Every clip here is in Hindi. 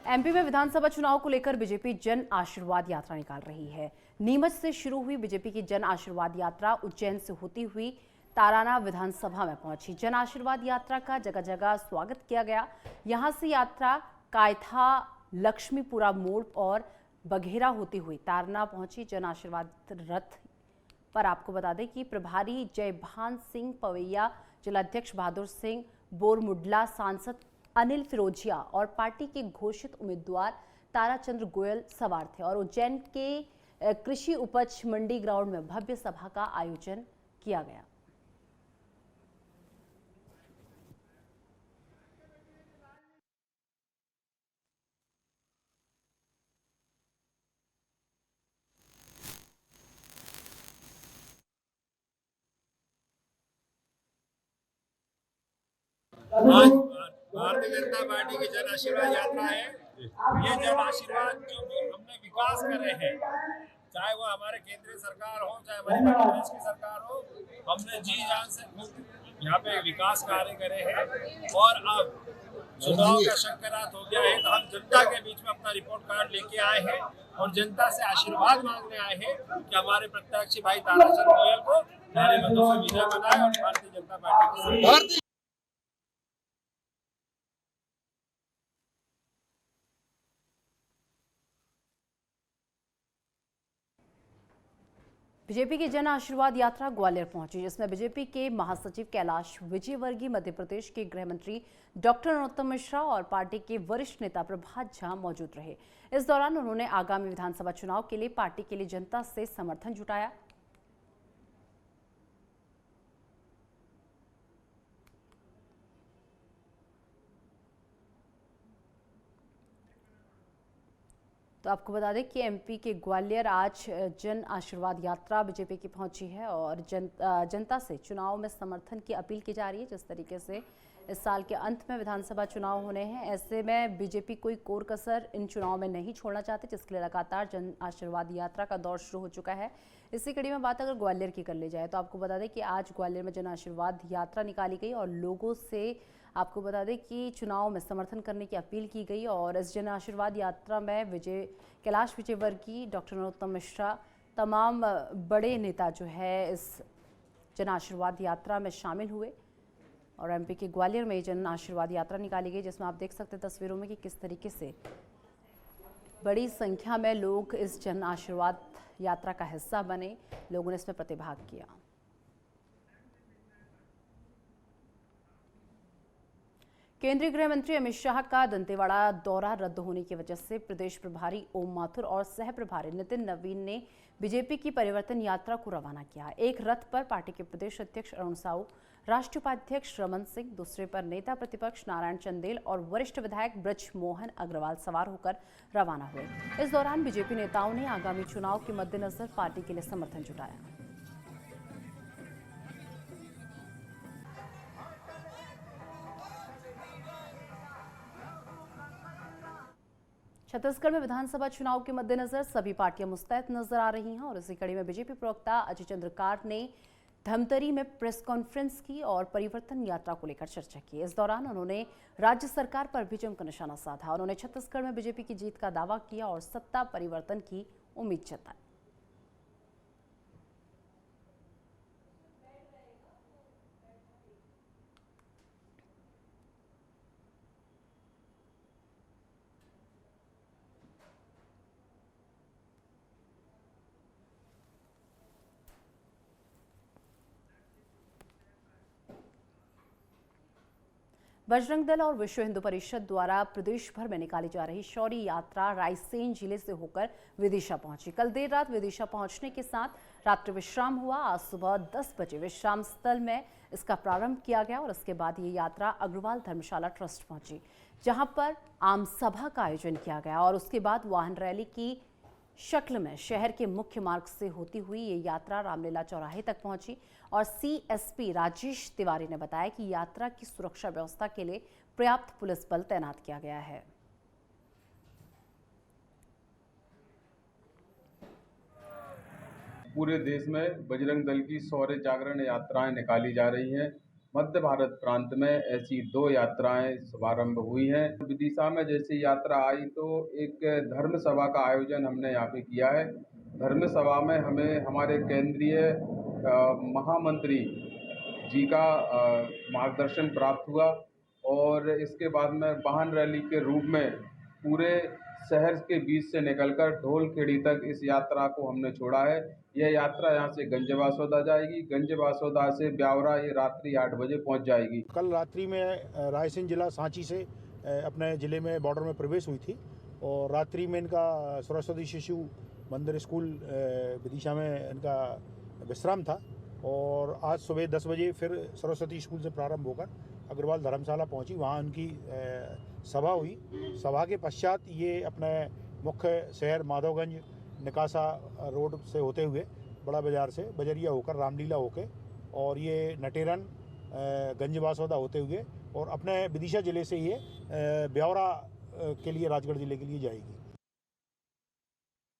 एमपी में विधानसभा चुनाव को लेकर बीजेपी जन आशीर्वाद यात्रा निकाल रही है। नीमच से शुरू हुई बीजेपी की जन आशीर्वाद यात्रा उज्जैन से होती हुई ताराना विधानसभा में पहुंची। जन आशीर्वाद यात्रा का जगह जगह स्वागत किया गया। यहां से यात्रा कायथा, लक्ष्मीपुरा मोड़ और बघेरा होती हुई ताराना पहुंची। जन आशीर्वाद रथ पर आपको बता दें कि प्रभारी जयभान सिंह पवैया, जिलाध्यक्ष बहादुर सिंह बोरमुडला, सांसद अनिल फिरोजिया और पार्टी के घोषित उम्मीदवार ताराचंद्र गोयल सवार थे और उज्जैन के कृषि उपज मंडी ग्राउंड में भव्य सभा का आयोजन किया गया। आज भारतीय जनता पार्टी की जन आशीर्वाद यात्रा है। ये जन आशीर्वाद जो हमने विकास कर रहे हैं, चाहे वो हमारे केंद्रीय सरकार हो, चाहे हमारी मध्य प्रदेश की सरकार हो, हमने जी जान से यहाँ पे विकास कार्य करे हैं। और अब चुनाव का शंकरात हो गया है, तो हम जनता के बीच में अपना रिपोर्ट कार्ड लेके आए हैं और जनता से आशीर्वाद मांगने आए हैं कि हमारे प्रत्याशी भाई ताराचंद्र गोयल को भारी मतों से विजय बनाए और भारतीय जनता पार्टी की बीजेपी की जन आशीर्वाद यात्रा ग्वालियर पहुंची, जिसमें बीजेपी के महासचिव कैलाश विजयवर्गीय, मध्य प्रदेश के गृह मंत्री डॉक्टर नरोत्तम मिश्रा और पार्टी के वरिष्ठ नेता प्रभात झा मौजूद रहे। इस दौरान उन्होंने आगामी विधानसभा चुनाव के लिए पार्टी के लिए जनता से समर्थन जुटाया। तो आपको बता दें कि एमपी के ग्वालियर आज जन आशीर्वाद यात्रा बीजेपी की पहुंची है और जनता से चुनाव में समर्थन की अपील की जा रही है। जिस तरीके से इस साल के अंत में विधानसभा चुनाव होने हैं, ऐसे में बीजेपी कोई कोर कसर इन चुनाव में नहीं छोड़ना चाहती, जिसके लिए लगातार जन आशीर्वाद यात्रा का दौर शुरू हो चुका है। इसी कड़ी में बात अगर ग्वालियर की कर ली जाए तो आपको बता दें कि आज ग्वालियर में जन आशीर्वाद यात्रा निकाली गई और लोगों से आपको बता दें कि चुनाव में समर्थन करने की अपील की गई। और इस जन आशीर्वाद यात्रा में कैलाश विजयवर्गीय, डॉक्टर नरोत्तम मिश्रा, तमाम बड़े नेता जो है इस जन आशीर्वाद यात्रा में शामिल हुए और एमपी के ग्वालियर में जन आशीर्वाद यात्रा निकाली गई, जिसमें आप देख सकते हैं तस्वीरों में कि किस तरीके से बड़ी संख्या में लोग इस जन आशीर्वाद यात्रा का हिस्सा बने, लोगों ने इसमें प्रतिभाग किया। केंद्रीय गृह मंत्री अमित शाह का दंतेवाड़ा दौरा रद्द होने की वजह से प्रदेश प्रभारी ओम माथुर और सह प्रभारी नितिन नवीन ने बीजेपी की परिवर्तन यात्रा को रवाना किया। एक रथ पर पार्टी के प्रदेश अध्यक्ष अरुण साहू, राष्ट्रीय उपाध्यक्ष रमन सिंह, दूसरे पर नेता प्रतिपक्ष नारायण चंदेल और वरिष्ठ विधायक ब्रज मोहन अग्रवाल सवार होकर रवाना हुए। इस दौरान बीजेपी नेताओं ने आगामी चुनाव के मद्देनजर पार्टी के लिए समर्थन जुटाया। छत्तीसगढ़ में विधानसभा चुनाव के मद्देनजर सभी पार्टियां मुस्तैद नजर आ रही हैं और इसी कड़ी में बीजेपी प्रवक्ता अजय चंद्रकार ने धमतरी में प्रेस कॉन्फ्रेंस की और परिवर्तन यात्रा को लेकर चर्चा की। इस दौरान उन्होंने राज्य सरकार पर भी जमकर निशाना साधा। उन्होंने छत्तीसगढ़ में बीजेपी की जीत का दावा किया और सत्ता परिवर्तन की उम्मीद जताई। बजरंग दल और विश्व हिंदू परिषद द्वारा प्रदेश भर में निकाली जा रही शौर्य यात्रा रायसेन जिले से होकर विदिशा पहुंची। कल देर रात विदिशा पहुंचने के साथ रात्रि विश्राम हुआ। आज सुबह 10 बजे विश्राम स्थल में इसका प्रारंभ किया गया और इसके बाद ये यात्रा अग्रवाल धर्मशाला ट्रस्ट पहुंची, जहां पर आम सभा का आयोजन किया गया और उसके बाद वाहन रैली की शक्ल में शहर के मुख्य मार्ग से होती हुई ये यात्रा रामलीला चौराहे तक पहुंची। और सीएसपी राजेश तिवारी ने बताया कि यात्रा की सुरक्षा व्यवस्था के लिए पर्याप्त पुलिस बल तैनात किया गया है। पूरे देश में बजरंग दल की शौर्य जागरण यात्राएं निकाली जा रही हैं। मध्य भारत प्रांत में ऐसी 2 यात्राएं शुभारंभ हुई हैं। विदिशा में जैसे यात्रा आई तो एक धर्म सभा का आयोजन हमने यहाँ पे किया है। धर्म सभा में हमें हमारे केंद्रीय महामंत्री जी का मार्गदर्शन प्राप्त हुआ और इसके बाद में वाहन रैली के रूप में पूरे शहर के बीच से निकलकर ढोलखेड़ी तक इस यात्रा को हमने छोड़ा है। यह यात्रा यहाँ से गंजबासौदा जाएगी, गंजबासौदा से ब्यावरा ये रात्रि 8 बजे पहुँच जाएगी। कल रात्रि में रायसेन जिला सांची से अपने ज़िले में बॉर्डर में प्रवेश हुई थी और रात्रि में इनका सरस्वती शिशु मंदिर स्कूल विदिशा में इनका विश्राम था और आज सुबह 10 बजे फिर सरस्वती स्कूल से प्रारंभ होकर अग्रवाल धर्मशाला पहुंची। वहां उनकी सभा हुई। सभा के पश्चात ये अपने मुख्य शहर माधवगंज निकासा रोड से होते हुए बड़ा बाजार से बजरिया होकर रामलीला होकर और ये नटेरन गंजबासौदा होते हुए और अपने विदिशा जिले से ये ब्यावरा के लिए राजगढ़ जिले के लिए जाएगी।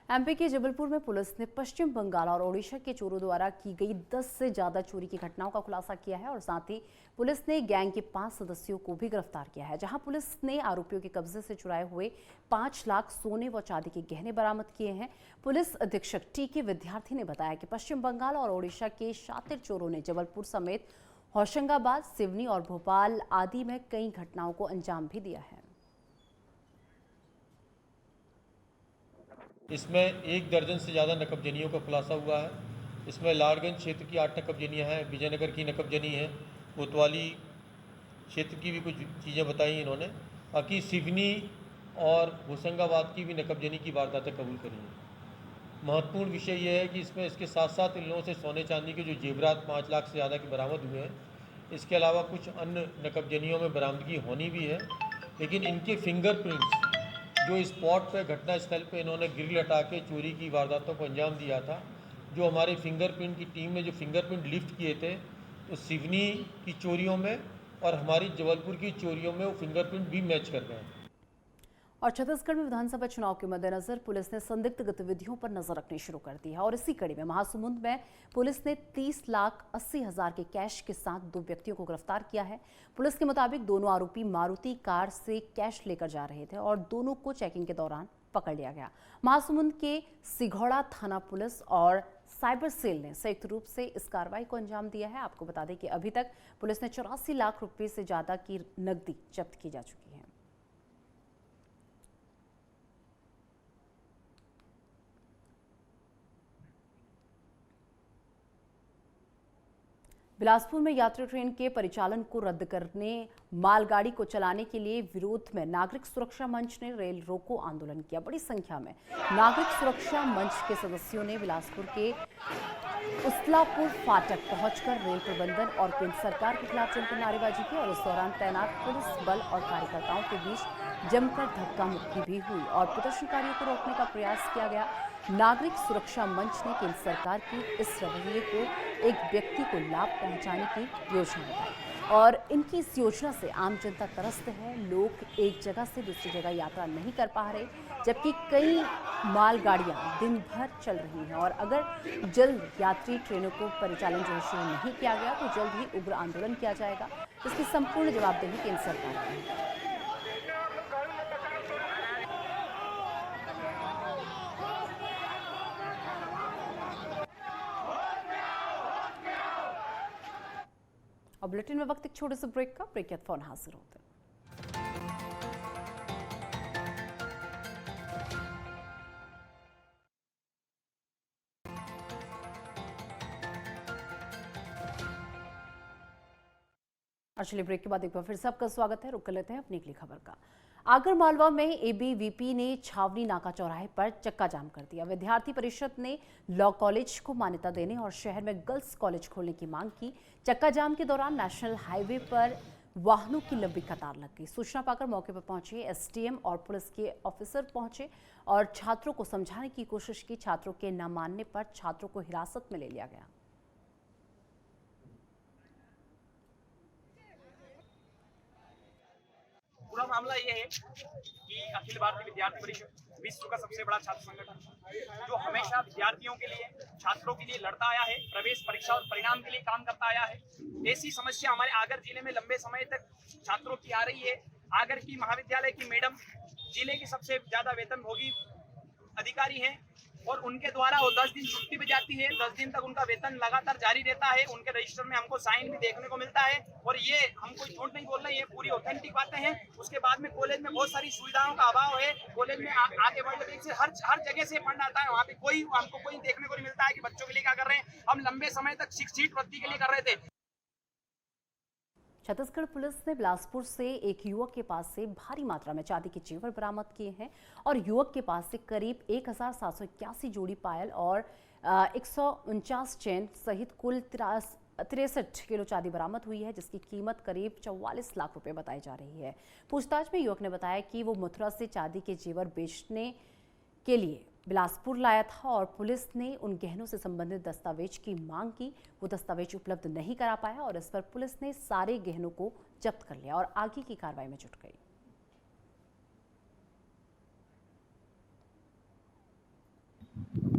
एमपी के जबलपुर में पुलिस ने पश्चिम बंगाल और ओडिशा के चोरों द्वारा की गई 10 से ज्यादा चोरी की घटनाओं का खुलासा किया है और साथ ही पुलिस ने गैंग के 5 सदस्यों को भी गिरफ्तार किया है। जहां पुलिस ने आरोपियों के कब्जे से चुराए हुए 5 लाख सोने व चांदी के गहने बरामद किए हैं। पुलिस अधीक्षक टीके विद्यार्थी ने बताया कि पश्चिम बंगाल और ओडिशा के शातिर चोरों ने जबलपुर समेत होशंगाबाद, सिवनी और भोपाल आदि में कई घटनाओं को अंजाम भी दिया है। इसमें 1 दर्जन से ज़्यादा नकबजनियों का खुलासा हुआ है। इसमें लाड़गंज क्षेत्र की 8 नकबजनियाँ हैं, विजयनगर की नकबजनी है, कोतवाली क्षेत्र की भी कुछ चीज़ें बताई इन्होंने। बाकी सिवनी और होशंगाबाद की भी नकबजनी की वारदातें कबूल करी हैं। महत्वपूर्ण विषय यह है कि इसमें इसके साथ साथ इन लोगों से सोने चांदी के जो जेवरात 5 लाख से ज़्यादा के बरामद हुए हैं। इसके अलावा कुछ अन्य नकबजनियों में बरामदगी होनी भी है, लेकिन इनके फिंगरप्रिंट्स जो स्पॉट पे घटना स्थल पे इन्होंने ग्रिल हटा के चोरी की वारदातों को अंजाम दिया था, जो हमारे फिंगरप्रिंट की टीम ने जो फिंगरप्रिंट लिफ्ट किए थे तो सिवनी की चोरियों में और हमारी जबलपुर की चोरियों में वो फिंगरप्रिंट भी मैच कर रहे हैं। और छत्तीसगढ़ में विधानसभा चुनाव के मद्देनजर पुलिस ने संदिग्ध गतिविधियों पर नजर रखनी शुरू कर दी है और इसी कड़ी में महासमुंद में पुलिस ने 30,80,000 के कैश के साथ 2 व्यक्तियों को गिरफ्तार किया है। पुलिस के मुताबिक दोनों आरोपी मारुति कार से कैश लेकर जा रहे थे और दोनों को चेकिंग के दौरान पकड़ लिया गया। महासमुंद के सिघौड़ा थाना पुलिस और साइबर सेल ने संयुक्त रूप से इस कार्रवाई को अंजाम दिया है। आपको बता दें कि अभी तक पुलिस ने 84 लाख रुपए से ज्यादा की नकदी जब्त की जा चुकी है। बिलासपुर में यात्री ट्रेन के परिचालन को रद्द करने मालगाड़ी को चलाने के लिए विरोध में नागरिक सुरक्षा मंच ने रेल रोको आंदोलन किया। बड़ी संख्या में नागरिक सुरक्षा मंच के सदस्यों ने बिलासपुर के उसलापुर फाटक पहुंचकर रेल प्रबंधन और केंद्र सरकार के खिलाफ जमकर नारेबाजी की और इस दौरान तैनात पुलिस बल और कार्यकर्ताओं के बीच जमकर धक्का मुक्की भी हुई और प्रदर्शनकारियों को रोकने का प्रयास किया गया। नागरिक सुरक्षा मंच ने केंद्र सरकार की इस रवैये को एक व्यक्ति को लाभ पहुंचाने की योजना बताई और इनकी इस योजना से आम जनता त्रस्त है। लोग एक जगह से दूसरी जगह यात्रा नहीं कर पा रहे, जबकि कई मालगाड़ियां दिन भर चल रही हैं और अगर जल्द यात्री ट्रेनों को परिचालन जो है शुरू नहीं किया गया तो जल्द ही उग्र आंदोलन किया जाएगा। इसकी संपूर्ण जवाबदेही केंद्र सरकार की है। अब बुलेटिन में वक्त एक छोटे से ब्रेक का। ब्रेक के बाद फोन हाजिर होते हैं। और चलिए ब्रेक के बाद एक बार फिर से आपका स्वागत है। रुक कर लेते हैं अपनी अगली खबर का। आगरमालवा में एबीवीपी ने छावनी नाका चौराहे पर चक्का जाम कर दिया। विद्यार्थी परिषद ने लॉ कॉलेज को मान्यता देने और शहर में गर्ल्स कॉलेज खोलने की मांग की। चक्का जाम के दौरान नेशनल हाईवे पर वाहनों की लंबी कतार लग गई। सूचना पाकर मौके पर पहुंचे एसडीएम और पुलिस के ऑफिसर पहुंचे और छात्रों को समझाने की कोशिश की। छात्रों के न मानने पर छात्रों को हिरासत में ले लिया गया। पूरा मामला ये है कि अखिल भारतीय विद्यार्थी परिषद विश्व का सबसे बड़ा छात्र संगठन जो हमेशा विद्यार्थियों के लिए, छात्रों के लिए लड़ता आया है, प्रवेश परीक्षा और परिणाम के लिए काम करता आया है। ऐसी समस्या हमारे आगर जिले में लंबे समय तक छात्रों की आ रही है। आगर की महाविद्यालय की मैडम जिले की सबसे ज्यादा वेतनभोगी अधिकारी हैं और उनके द्वारा वो 10 दिन छुट्टी पे जाती है। 10 दिन तक उनका वेतन लगातार जारी रहता है। उनके रजिस्टर में हमको साइन भी देखने को मिलता है और ये हम कोई झूठ नहीं बोल रहे, ये पूरी ऑथेंटिक बातें हैं। उसके बाद में कॉलेज में बहुत सारी सुविधाओं का अभाव है। कॉलेज में आगे बढ़ने से हर जगह से पढ़ना आता है, वहाँ पे हमको कोई देखने को नहीं मिलता है कि बच्चों के लिए क्या कर रहे हैं। हम लंबे समय तक सीट वृद्धि के लिए कर रहे थे। छत्तीसगढ़ पुलिस ने बिलासपुर से एक युवक के पास से भारी मात्रा में चांदी के जेवर बरामद किए हैं और युवक के पास से करीब 1781 जोड़ी पायल और 149 चेन सहित कुल 63 किलो चांदी बरामद हुई है, जिसकी कीमत करीब 44 लाख रुपए बताई जा रही है। पूछताछ में युवक ने बताया कि वो मथुरा से चांदी के जेवर बेचने के लिए बिलासपुर लाया था और पुलिस ने उन गहनों से संबंधित दस्तावेज की मांग की। वो दस्तावेज उपलब्ध नहीं करा पाया और इस पर पुलिस ने सारे गहनों को जब्त कर लिया और आगे की कार्रवाई में जुट गई।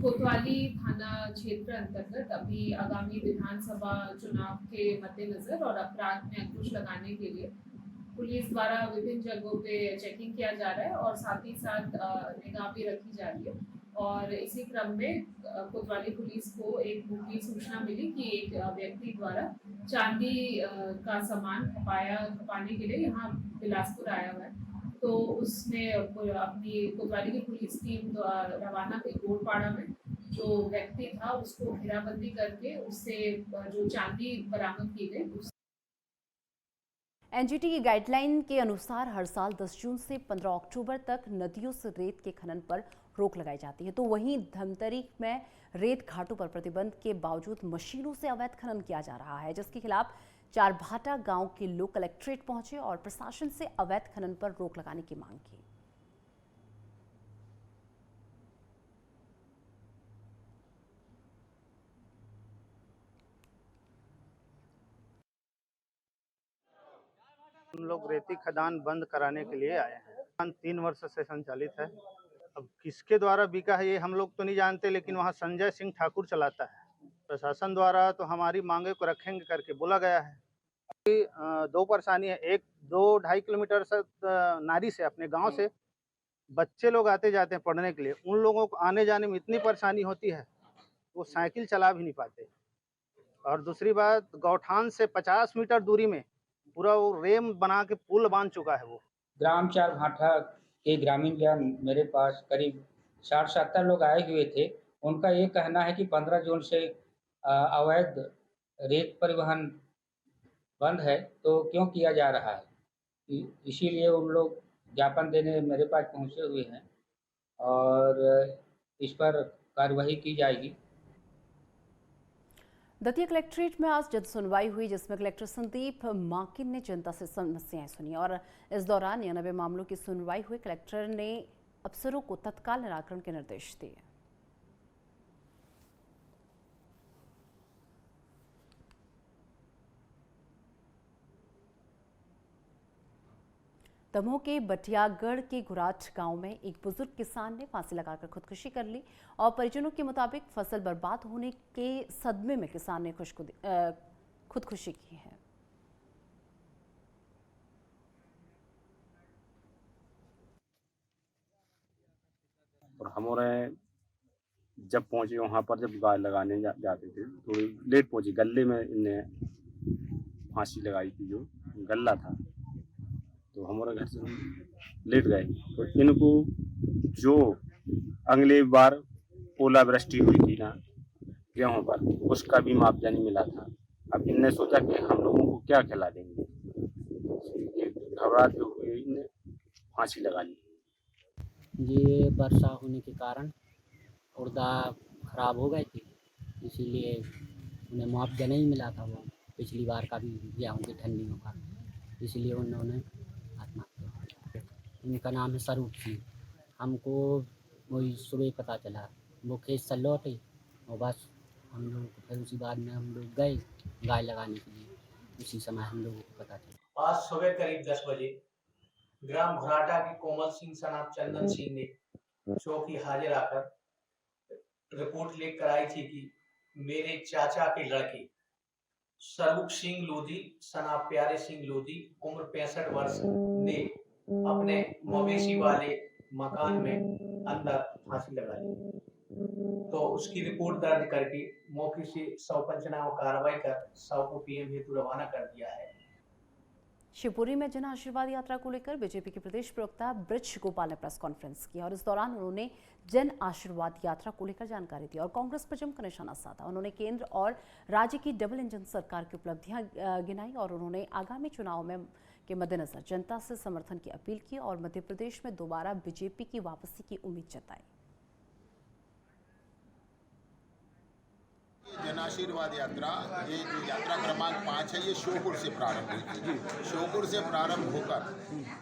कोतवाली थाना क्षेत्र अंतर्गत अभी आगामी विधानसभा चुनाव के मद्देनजर और अपराध में अंकुश लगाने के लिए पुलिस द्वारा विभिन्न जगहों पे चेकिंग किया जा रहा है और साथ ही साथ निगाह भी रखी जा रही है। और इसी क्रम में कोतवाली पुलिस को एक मुख्य सूचना मिली कि एक व्यक्ति द्वारा चांदी का सामान खपाने के लिए यहाँ बिलासपुर आया हुआ है। तो उसने अपनी कोतवाली की पुलिस टीम रवाना की गोड़पाड़ा में जो व्यक्ति था उसको घेराबंदी करके उससे जो चांदी बरामद की गई। एनजीटी की गाइडलाइन के अनुसार हर साल 10 जून से 15 अक्टूबर तक नदियों से रेत के खनन पर रोक लगाई जाती है। तो वहीं धमतरी में रेत घाटों पर प्रतिबंध के बावजूद मशीनों से अवैध खनन किया जा रहा है, जिसके खिलाफ चारभाटा गांव के लोग कलेक्ट्रेट पहुंचे और प्रशासन से अवैध खनन पर रोक लगाने की मांग की। हम लोग रेती खदान बंद कराने के लिए आए हैं। 3 वर्ष से संचालित है। अब किसके द्वारा बिका है ये हम लोग तो नहीं जानते, लेकिन वहाँ संजय सिंह ठाकुर चलाता है। प्रशासन द्वारा तो हमारी मांगे को रखेंगे करके बोला गया है। दो परेशानी है, एक 2-2.5 किलोमीटर से नारी से अपने गांव से बच्चे लोग आते जाते हैं पढ़ने के लिए। उन लोगों को आने जाने में इतनी परेशानी होती है, वो साइकिल चला भी नहीं पाते। और दूसरी बात, गौठान से 50 मीटर दूरी में पूरा वो रेम बना के पुल बांध चुका है। वो ग्राम चारभाटा के ग्रामीण मेरे पास करीब 60-70 लोग आए हुए थे। उनका ये कहना है कि 15 जून से अवैध रेत परिवहन बंद है, तो क्यों किया जा रहा है। इसीलिए उन लोग ज्ञापन देने मेरे पास पहुंचे हुए हैं और इस पर कार्रवाई की जाएगी। दतिया कलेक्ट्रेट में आज जन सुनवाई हुई, जिसमें कलेक्टर संदीप माकिन ने जनता से समस्याएं सुनी और इस दौरान 99 मामलों की सुनवाई हुई। कलेक्टर ने अफसरों को तत्काल निराकरण के निर्देश दिए। दमोह के बटियागढ़ के गुराट गांव में एक बुजुर्ग किसान ने फांसी लगाकर खुदकुशी कर ली और परिजनों के मुताबिक फसल बर्बाद होने के सदमे में किसान ने खुदकुशी की है। और हमारे जब पहुंचे वहां पर, जब गाय लगाने जाते थे तो लेट पहुंचे। गले में इन्हें फांसी लगाई थी, जो गल्ला था, तो हमारे घर से लेट गए। तो इनको जो अगले बार ओलावृष्टि हुई थी ना गेहूं पर, उसका भी मुआवजा नहीं मिला था। अब इनने सोचा कि हम लोगों को क्या खिला देंगे, घबराते हुए इनने फांसी लगा ली। ये वर्षा होने के कारण उड़दा खराब हो गई थी, इसीलिए उन्हें मुआवजा नहीं मिला था। वो पिछली बार का भी गेहूँ की ठंडियों का, इसलिए उन्होंने आत्महत्या की। इनका नाम है स्वरूप सिंह। हमको वही सुबह पता चला, वो खेत से लौटे और बस हम लोग फिर उसी बाद में हम लोग गए गाय लगाने के लिए। उसी समय हम लोगों को पता चला। आज सुबह करीब 10 बजे ग्राम घराटा के कोमल सिंह सनाब चंदन सिंह ने चौकी हाजिर आकर रिपोर्ट लेकर आई थी कि मेरे चाचा के लड़के स्वरूप सिंह लोधी सना प्यारे सिंह लोधी उम्र 65 वर्ष ने अपने मवेशी वाले मकान में अंदर फांसी लगा ली। तो उसकी रिपोर्ट दर्ज करके मौके से शव पंचनामा कार्रवाई कर शव को पीएम हेतु रवाना कर दिया है। शिवपुरी में जन आशीर्वाद यात्रा को लेकर बीजेपी के प्रदेश प्रवक्ता ब्रिज गोपाल ने प्रेस कॉन्फ्रेंस की और इस दौरान उन्होंने जन आशीर्वाद यात्रा को लेकर जानकारी दी और कांग्रेस पर जमकर निशाना साधा। उन्होंने केंद्र और राज्य की डबल इंजन सरकार की उपलब्धियां गिनाई और उन्होंने आगामी चुनाव में के मद्देनजर जनता से समर्थन की अपील की और मध्य प्रदेश में दोबारा बीजेपी की वापसी की उम्मीद जताई। जन आशीर्वाद यात्रा, ये जो यात्रा क्रमांक 5 है, ये श्योपुर से प्रारंभ हुई थी। श्योपुर से प्रारंभ होकर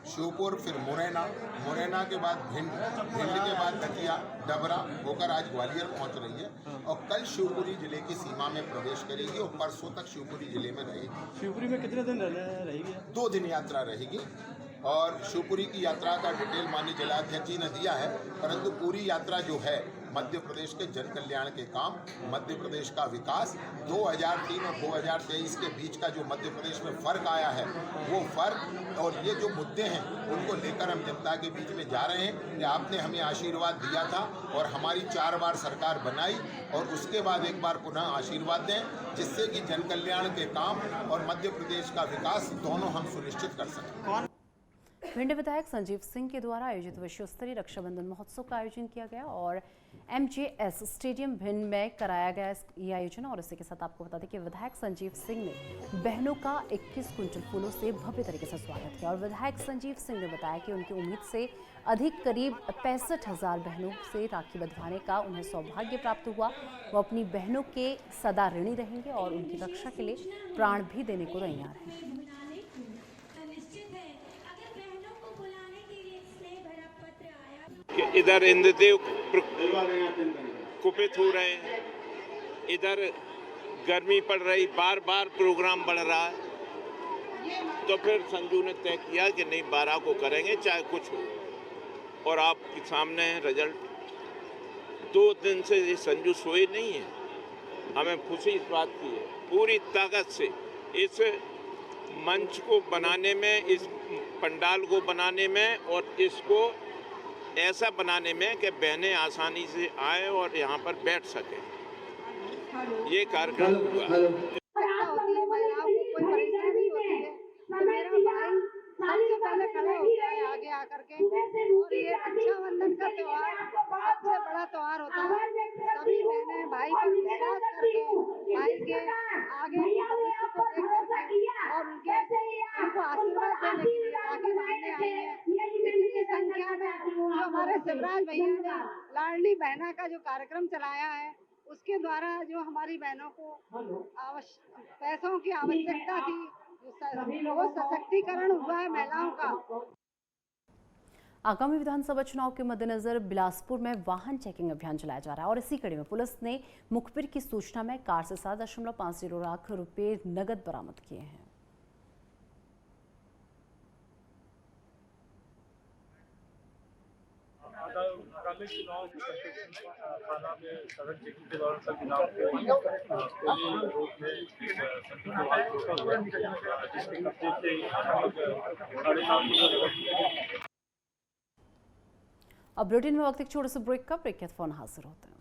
श्योपुर, फिर मुरैना, मुरैना के बाद भिंड, भिंड के बाद दतिया, डबरा होकर आज ग्वालियर पहुंच रही है और कल शिवपुरी जिले की सीमा में प्रवेश करेगी और परसों तक शिवपुरी जिले में रहेगी। शिवपुरी में कितने दिन रहेगी? 2 दिन यात्रा रहेगी और शिवपुरी की यात्रा का डिटेल माननीय जिलाध्यक्ष जी ने दिया है, परंतु पूरी यात्रा जो है मध्य प्रदेश के जन कल्याण के काम, मध्य प्रदेश का विकास, 2003 और 2023 के बीच का जो मध्य प्रदेश में फर्क आया है, वो फर्क और ये जो मुद्दे हैं उनको लेकर हम जनता के बीच में जा रहे हैं कि आपने हमें आशीर्वाद दिया था और हमारी 4 बार सरकार बनाई और उसके बाद एक बार पुनः आशीर्वाद दें, जिससे कि जन कल्याण के काम और मध्य प्रदेश का विकास दोनों हम सुनिश्चित कर सकें। भिंड विधायक संजीव सिंह के द्वारा आयोजित विश्व स्तरीय रक्षाबंधन महोत्सव का आयोजन किया गया और MJS स्टेडियम भिंड में कराया गया ये आयोजन। और इसी के साथ आपको बता दें कि विधायक संजीव सिंह ने बहनों का 21 क्विंटल फूलों से भव्य तरीके से स्वागत किया और विधायक संजीव सिंह ने बताया कि उनकी उम्मीद से अधिक करीब 65,000 बहनों से राखी बंधवाने का उन्हें सौभाग्य प्राप्त हुआ। वो अपनी बहनों के सदा ऋणी रहेंगे और उनकी रक्षा के लिए प्राण भी देने को तैयार हैं। इधर इंद्रदेव कुपित हो रहे हैं, इधर गर्मी पड़ रही, बार बार प्रोग्राम बढ़ रहा है, तो फिर संजू ने तय किया कि नहीं 12 को करेंगे चाहे कुछ हो। और आपके सामने है रिजल्ट। 2 दिन से ये संजू सोए नहीं है। हमें खुशी इस बात की है, पूरी ताकत से इस मंच को बनाने में, इस पंडाल को बनाने में और इसको ऐसा बनाने में कि बहनें आसानी से आए और यहाँ पर बैठ सकें। ये कार्यक्रम हुआ। सबसे पहले खड़ा होता है आगे आकर के, और ये रक्षाबंधन का त्योहार सबसे बड़ा त्योहार होता है। सभी बहनें भाई पर विश्वास करके भाई के आगे भविष्य को देख करके और उनको आशीर्वाद देने के लिए राखी बांधने आई है। इतनी संख्या में जो हमारे शिवराज भैया ने लाडली बहना का जो कार्यक्रम चलाया है, उसके द्वारा जो हमारी बहनों को पैसों की आवश्यकता थी, वो सशक्तिकरण हुआ है महिलाओं का। आगामी विधानसभा चुनाव के मद्देनजर बिलासपुर में वाहन चेकिंग अभियान चलाया जा रहा है और इसी कड़ी में पुलिस ने मुखबिर की सूचना में कार से 7.50 लाख रुपए नगद बरामद किए हैं। आगामी चुनाव थाना में सघन चेकिंग के दौरान कल चुनाव जिसके कब्जे से अब बुलेटिन में वक्त एक छोटे से ब्रेक का ब्रेक के बाद फोन हाजिर होता है।